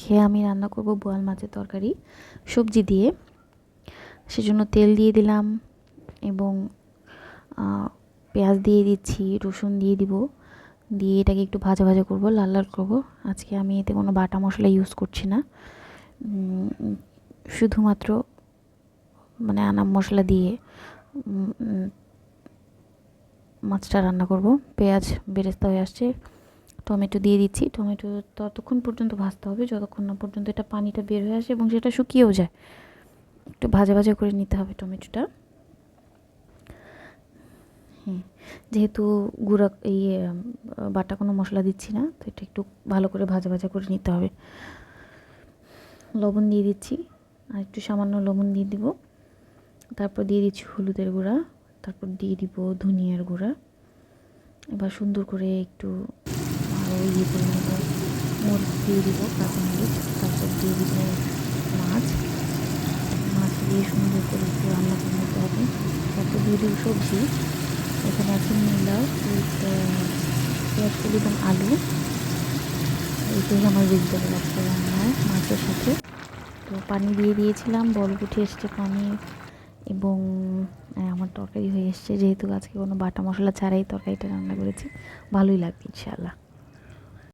আজকে আমি রান্না করব বোয়াল মাছের তরকারি সবজি দিয়ে। সেজন্য তেল দিয়ে দিলাম এবং পেঁয়াজ দিয়ে দিচ্ছি, রসুন দিয়ে দিব, দিয়ে এটাকে একটু ভাজা ভাজা করব, লাল লাল করবো। আজকে আমি এতে কোনো বাটা মশলা ইউজ করছি না, শুধুমাত্র মানে আনাম মশলা দিয়ে মাছটা রান্না করব। পেঁয়াজ বেরেস্তা হয়ে আসছে, টমেটো দিয়ে দিচ্ছি। টমেটো ততক্ষণ পর্যন্ত ভাজতে হবে যতক্ষণ না পর্যন্ত এটা পানিটা বের হয়ে আসে এবং সেটা শুকিয়েও যায়। একটু ভাজা ভাজা করে নিতে হবে টমেটোটা। হ্যাঁ, যেহেতু গুঁড়া বাটা কোনো মশলা দিচ্ছি না, তো এটা একটু ভালো করে ভাজা ভাজা করে নিতে হবে। লবণ দিয়ে দিচ্ছি, আর একটু সামান্য লবণ দিয়ে দিব। তারপর দিয়ে দিচ্ছি হলুদের গুঁড়া, তারপর দিয়ে দিব ধনিয়ার গুঁড়া। এবার সুন্দর করে একটু করে নেব। মরিচ দিয়ে দিব, কাঁচা মরিচ। তারপর দিয়ে দিব মাছ দিয়ে সুন্দর করে একটু রান্না করে নিতে হবে। তারপর দিয়ে দিব সবজি। এখানে আছে মূলা, পেঁয়াজকলি এবং আলু। এইটাই আমার ভেজিটেবল আজকে রান্নায় মাছের সাথে। তো পানি দিয়ে দিয়েছিলাম, বলক উঠে এসছে পানি, এবং আমার তরকারি হয়ে এসছে। যেহেতু আজকে কোনো বাটা মশলা ছাড়াই তরকারিটা রান্না করেছি, ভালোই লাগবে ইনশাআল্লাহ।